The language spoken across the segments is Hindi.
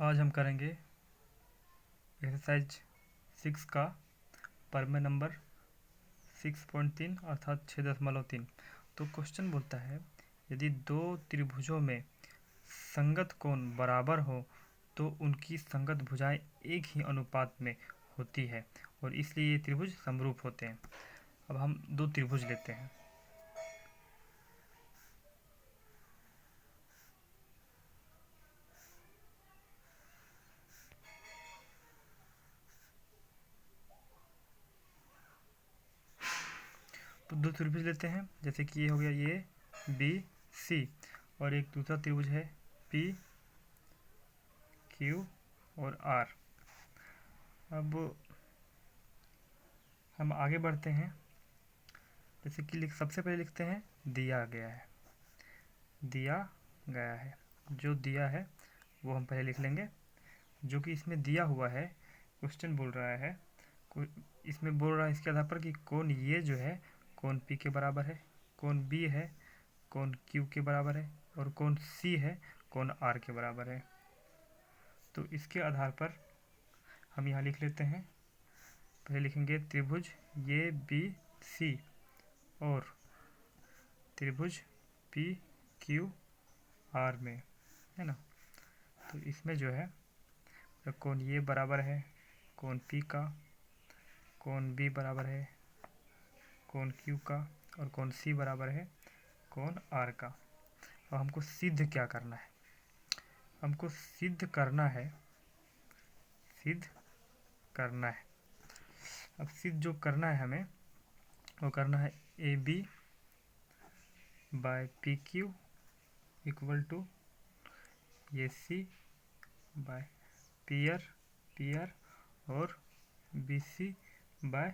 आज हम करेंगे एक्सरसाइज 6 का प्रमेय नंबर 6.3 अर्थात 6.3। तो क्वेश्चन बोलता है यदि दो त्रिभुजों में संगत कोण बराबर हो तो उनकी संगत भुजाएं एक ही अनुपात में होती है और इसलिए ये त्रिभुज समरूप होते हैं। अब हम दो त्रिभुज लेते हैं। तो दो त्रिभुज लेते हैं, जैसे कि ये हो गया ये बी सी और एक दूसरा त्रिभुज है पी क्यू और आर। अब हम आगे बढ़ते हैं, जैसे कि सबसे पहले लिखते हैं दिया गया है। जो दिया है वो हम पहले लिख लेंगे, जो कि इसमें दिया हुआ है। क्वेश्चन बोल रहा है, इसमें बोल रहा है इसके आधार पर कि कोण ये जो है कोण पी के बराबर है, कोण बी है कोण क्यू के बराबर है और कोण सी है कोण आर के बराबर है। तो इसके आधार पर हम यहाँ लिख लेते हैं। पहले लिखेंगे त्रिभुज ये बी सी और त्रिभुज पी क्यू आर में, है ना। तो इसमें जो है कोण ये बराबर है कोण पी का, कोण बी बराबर है कोण क्यू का और कोण सी बराबर है कोण आर का। और हमको सिद्ध क्या करना है? हमको सिद्ध करना है अब सिद्ध जो करना है हमें वो करना है A B by P Q equal to A C by P R और B C by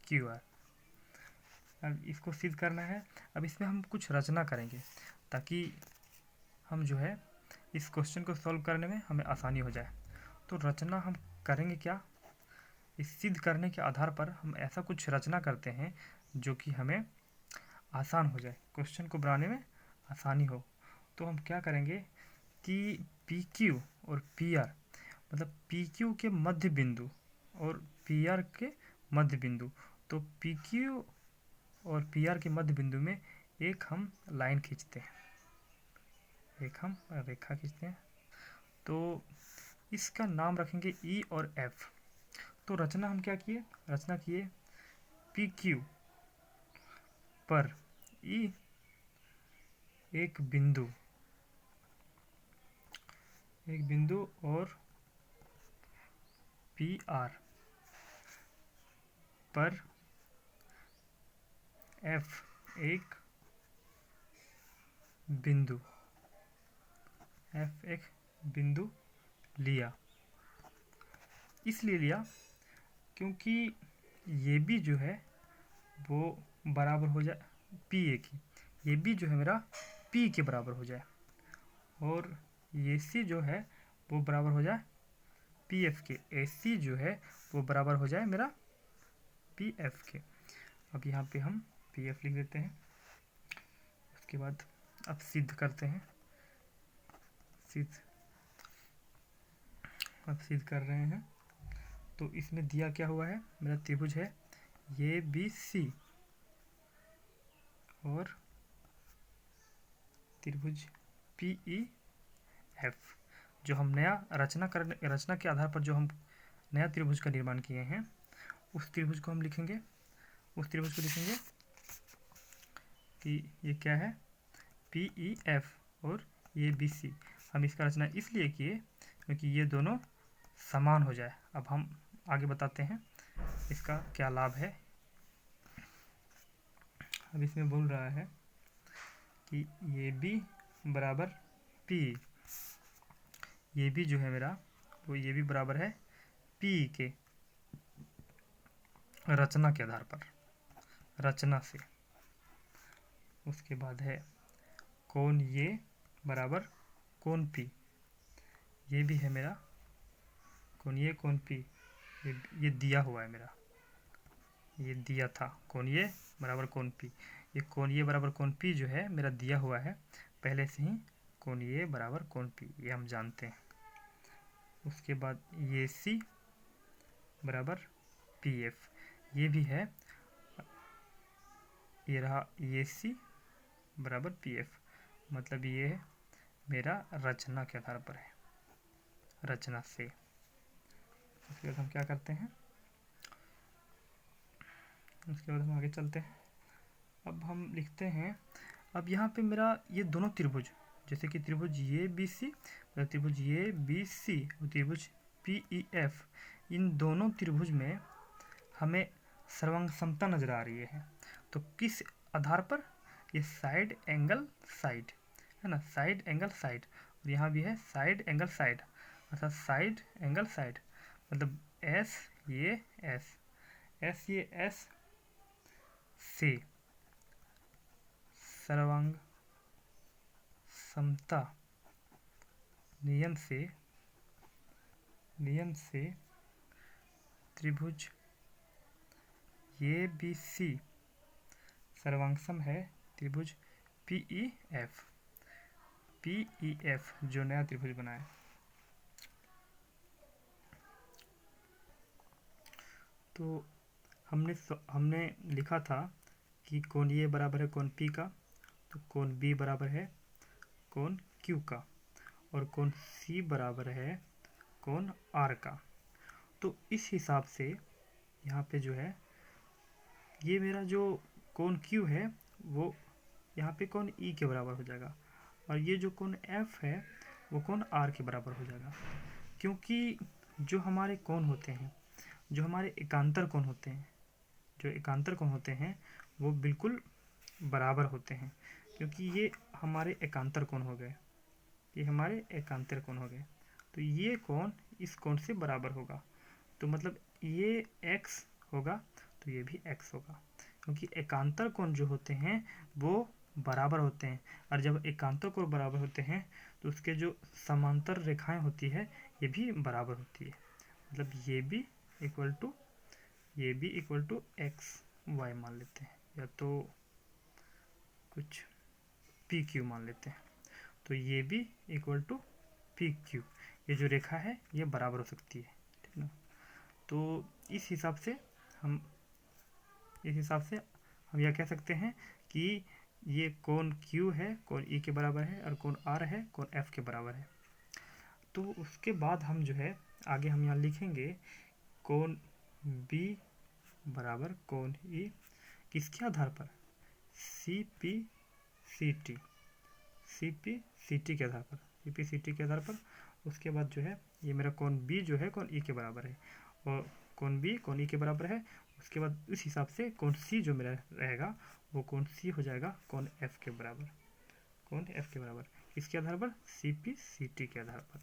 Q R. अब इसको सिद्ध करना है। अब इसमें हम कुछ रचना करेंगे ताकि हम जो है इस क्वेश्चन को सॉल्व करने में हमें आसानी हो जाए। तो रचना हम करेंगे क्या? इस सिद्ध करने के आधार पर हम ऐसा कुछ रचना करते हैं जो कि हमें आसान हो जाए, क्वेश्चन को बनाने में आसानी हो। तो हम क्या करेंगे कि पी क्यू और पी आर, मतलब पी क्यू के मध्य बिंदु और पी आर के मध्य बिंदु, तो पी क्यू और पी आर के मध्य बिंदु में एक हम लाइन खींचते हैं, एक हम रेखा खींचते हैं। तो इसका नाम रखेंगे ई और एफ। तो रचना हम क्या किए? रचना किए पी क्यू पर ई एक बिंदु और पी आर पर एफ एक बिंदु लिया। इसलिए लिया क्योंकि ये भी जो है वो बराबर हो जाए पी ए की, ये भी जो है मेरा पी के बराबर हो जाए और ये सी जो है वो बराबर हो जाए पी एफ के, ए सी जो है वो बराबर हो जाए मेरा पी एफ के। अब यहाँ पे हम पी एफ लिख देते हैं। उसके बाद अब सिद्ध करते हैं। अब सिद्ध कर रहे हैं। तो इसमें दिया क्या हुआ है? मेरा त्रिभुज है ये बी सी और त्रिभुज पी ई एफ। जो हम नया रचना के आधार पर जो हम नया त्रिभुज का निर्माण किए हैं उस त्रिभुज को हम लिखेंगे, कि ये क्या है पी ई एफ और ये बी सी। हम इसका रचना इसलिए किए क्योंकि ये दोनों समान हो जाए। अब हम आगे बताते हैं इसका क्या लाभ है। अब इसमें बोल रहा है कि ये बी बराबर पी, ये भी जो है मेरा वो ये भी बराबर है पी के रचना के आधार पर, रचना से। उसके बाद है कोण ये बराबर कोण पी, ये भी है मेरा कोण ये कोण पी, ये दिया हुआ है मेरा, ये दिया था कोण ये बराबर कोण पी। ये कोण ये बराबर कोण पी जो है मेरा दिया हुआ है पहले से ही, कोण ये बराबर कोण पी, ये हम जानते हैं। उसके बाद ये सी बराबर पी एफ, ये भी है, ये रहा ये सी बराबर पी एफ, मतलब ये है मेरा रचना के आधार पर है, रचना से। उसके बाद हम क्या करते हैं, उसके बाद हम आगे चलते हैं। अब हम लिखते हैं, अब यहाँ पे मेरा ये दोनों त्रिभुज, जैसे कि त्रिभुज ये बी सी, त्रिभुज ये बी सी और त्रिभुज पी ई एफ, इन दोनों त्रिभुज में हमें सर्वांग समता नजर आ रही है। तो किस आधार पर, ये साइड एंगल साइड है ना, साइड एंगल साइड, और यहाँ भी है साइड एंगल साइड, अर्थात साइड एंगल साइड, मतलब एस ये एस ये एस से सर्वांग समता नियम से त्रिभुज ये बी सी सर्वांगसम है त्रिभुज पी ई एफ जो नया त्रिभुज बना है। तो हमने लिखा था कि कोण ये बराबर है कोण पी का, तो कोण बी बराबर है कोण क्यू का, और कोण सी बराबर है कोण आर का। तो इस हिसाब से यहाँ पे जो है ये मेरा जो कोण क्यू है वो यहाँ पे कोण ई के बराबर हो जाएगा, और ये जो कोण एफ है वो कोण आर के बराबर हो जाएगा। क्योंकि जो हमारे कोण होते हैं, जो हमारे एकांतर कोण होते हैं, जो एकांतर कोण होते हैं वो बिल्कुल बराबर होते हैं, क्योंकि ये हमारे एकांतर कोण हो गए, ये हमारे एकांतर कोण हो गए। तो ये कोण इस कोण से बराबर होगा, तो मतलब ये x होगा तो ये भी x होगा, क्योंकि एकांतर कोण जो होते हैं वो बराबर होते हैं, और जब एकांतर कोण बराबर होते हैं तो उसके जो समांतर रेखाएं होती है ये भी बराबर होती है, मतलब ये भी इक्वल टू एक्स वाई मान लेते हैं, या तो कुछ पी क्यू मान लेते हैं। तो ये भी इक्वल टू पी क्यू, ये जो रेखा है ये बराबर हो सकती है, ठीक ना। तो इस हिसाब से हम यह कह सकते हैं कि ये कोण Q है कोण E के बराबर है, और कोण R है कोण F के बराबर है। तो उसके बाद हम जो है आगे हम यहाँ लिखेंगे कोण B बराबर कोण E किसके आधार पर, CP के आधार पर, CP/CT के आधार पर। उसके बाद जो है ये मेरा कोण B जो है कोण E के बराबर है, और कोण B कोण E के बराबर है। उसके बाद इस हिसाब से कोण C जो मेरा रहेगा वो कोण C हो जाएगा कोण F के बराबर, कोण F के बराबर किसके आधार पर, CP/CT के आधार पर।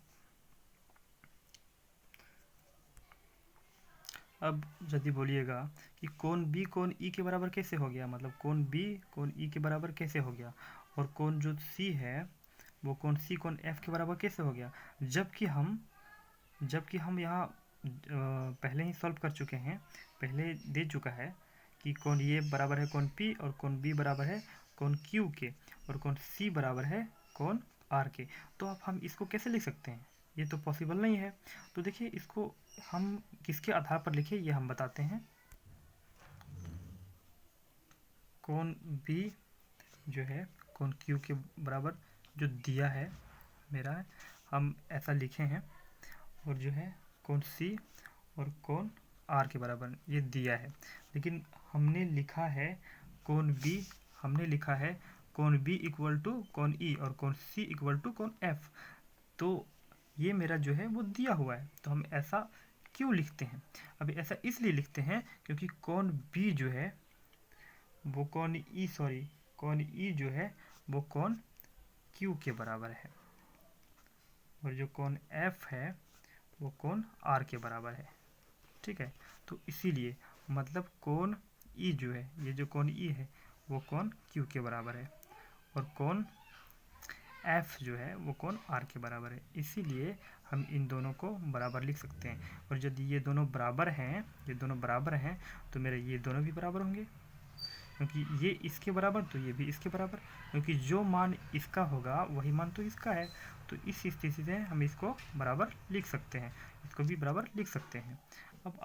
अब यदि बोलिएगा कि कोण B कोण E के बराबर कैसे हो गया, मतलब कोण B कोण E के बराबर कैसे हो गया, और कोण जो C है वो कोण C कोण F के बराबर कैसे हो गया, जबकि हम यहाँ पहले ही सॉल्व कर चुके हैं, पहले दे चुका है कि कोण ये बराबर है कोण P, और कोण B बराबर है कोण Q के, और कोण C बराबर है कोण R के। तो अब हम इसको कैसे लिख सकते हैं, ये तो पॉसिबल नहीं है। तो देखिए इसको हम किसके आधार पर लिखे ये हम बताते हैं। कोण B जो है कोण Q के बराबर जो दिया है मेरा, हम ऐसा लिखे हैं, और जो है कोण C और कोण R के बराबर ये दिया है, लेकिन हमने लिखा है कोण B, हमने लिखा है कोण B इक्वल टू कोण E और कोण C इक्वल टू कोण F। तो ये मेरा जो है वो दिया हुआ है, तो हम ऐसा क्यों लिखते हैं, अभी ऐसा इसलिए लिखते हैं क्योंकि कोण B जो है वो कोण E जो है वो कोण Q के बराबर है, और जो कोण F है वो कोण R के बराबर है, ठीक है। तो इसीलिए मतलब कोण E जो है, ये जो कोण E है वो कोण Q के बराबर है, और कोण F जो है वो कोण R के बराबर है, इसीलिए हम इन दोनों को बराबर लिख सकते हैं। और यदि ये दोनों बराबर हैं तो मेरे ये दोनों भी बराबर होंगे, क्योंकि ये इसके बराबर तो ये भी इसके बराबर, क्योंकि जो मान इसका होगा वही मान तो इसका है। तो इस स्थिति से हम इसको बराबर लिख सकते हैं, इसको भी बराबर लिख सकते हैं। अब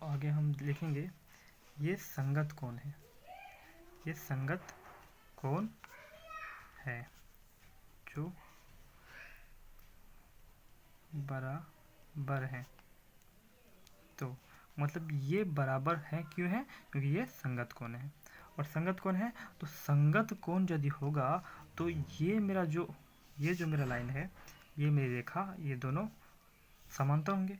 आगे हम लिखेंगे ये संगत कोण है, ये संगत कोण है जो बराबर है। तो मतलब ये बराबर है, क्यों है? क्योंकि ये संगत कोण है, और संगत कोण है तो संगत कोण यदि होगा तो ये जो मेरा लाइन है, ये मेरी रेखा, ये दोनों समांतर होंगे,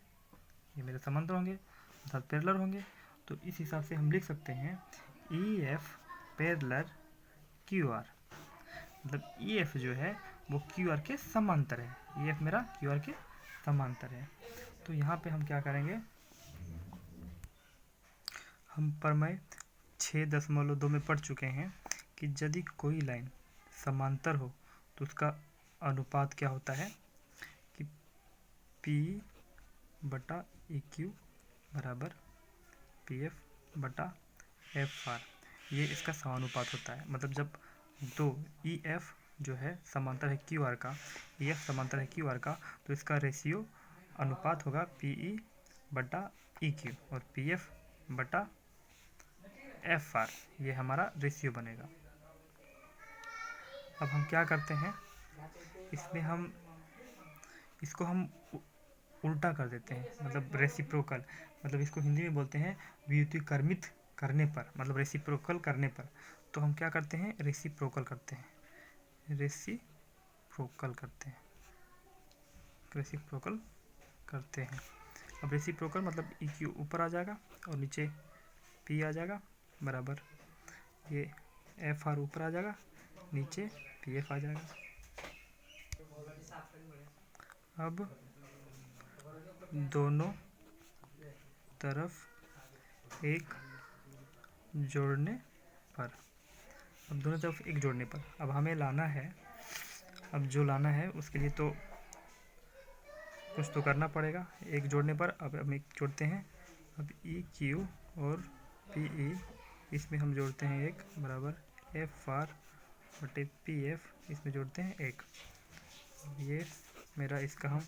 ये मेरे समांतर होंगे अर्थात पैरेलल होंगे। तो इस हिसाब से हम लिख सकते हैं EF पैरेलल QR, मतलब EF जो है वो QR के समांतर है, EF मेरा QR के समांतर है। तो यहाँ पे हम क्या करेंगे, हम प्रमेय 6.2 में पढ़ चुके हैं कि यदि कोई लाइन समांतर हो तो उसका अनुपात क्या होता है कि P/EQ बराबर PF/FR, ये इसका समानुपात होता है। मतलब जब दो EF जो है समांतर है QR का, EF समांतर है QR का, तो इसका रेशियो अनुपात होगा PE/EQ और PF/FR, ये हमारा रेशियो बनेगा। अब हम क्या करते हैं, इसमें हम इसको हम उल्टा कर देते हैं, मतलब रेसिप्रोकल, मतलब इसको हिंदी में बोलते हैं व्युत्क्रमित करने पर, मतलब रेसिप्रोकल करने पर। तो हम क्या करते हैं, रेसिप्रोकल करते हैं, अब रेसिप्रोकल मतलब EQ ऊपर आ जाएगा और नीचे P आ जाएगा बराबर, ये FR ऊपर आ जाएगा, नीचे PF आ जाएगा। अब दोनों तरफ एक जोड़ने पर, अब हमें लाना है, अब जो लाना है उसके लिए तो कुछ तो करना पड़ेगा एक जोड़ने पर। अब हम एक जोड़ते हैं, अब EQ और PE इसमें हम जोड़ते हैं एक बराबर FR/PF, इसमें जोड़ते हैं एक। ये मेरा इसका हम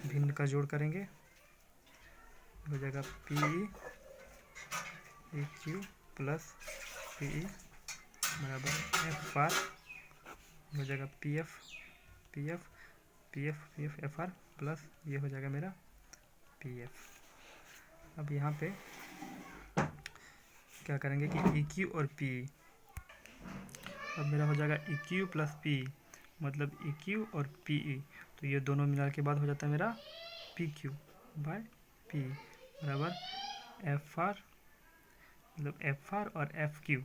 भिन्न का जोड़ करेंगे, हो जाएगा PE/EQ प्लस PE बराबर FR, हो जाएगा PF/FR प्लस ये हो जाएगा मेरा PF। अब यहाँ पे क्या करेंगे कि EQ और PE, अब मेरा हो जाएगा EQ प्लस PE, मतलब EQ और PE, तो ये दोनों मिला के बाद हो जाता है मेरा PQ/PE बराबर FR, मतलब FR और FQ,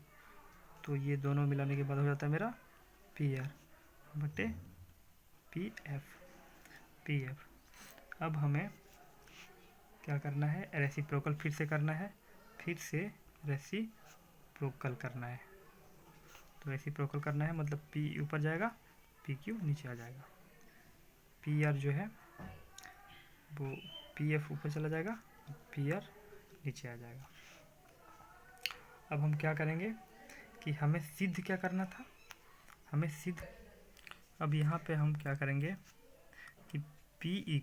तो ये दोनों मिलाने के बाद हो जाता है मेरा PR/PF। अब हमें क्या करना है, रेसिप्रोकल फिर से करना है, तो रेसिप्रोकल करना है, मतलब P ऊपर जाएगा, PQ नीचे आ जाएगा, PR जो है वो PF ऊपर चला जाएगा, PR नीचे आ जाएगा। अब हम क्या करेंगे कि हमें सिद्ध क्या करना था, अब यहाँ पे हम क्या करेंगे कि PE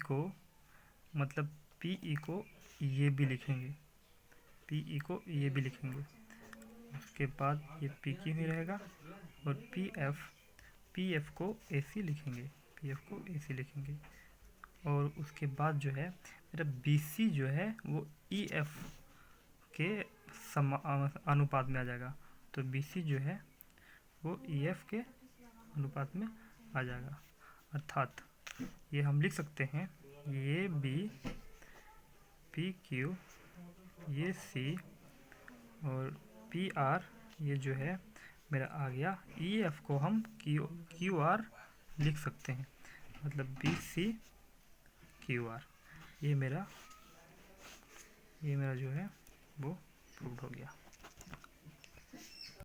को ये भी लिखेंगे, उसके बाद ये PQ ही रहेगा, और PF को AC लिखेंगे, और उसके बाद जो है मेरा BC जो है वो EF के अनुपात में आ जाएगा, तो BC जो है वो EF के अनुपात में आ जाएगा। अर्थात ये हम लिख सकते हैं, ये B, PQ, ये C और PR, ये जो है मेरा आ गया, EF को हम QR लिख सकते हैं, मतलब BC/QR, ये मेरा जो है वो प्रूव हो गया।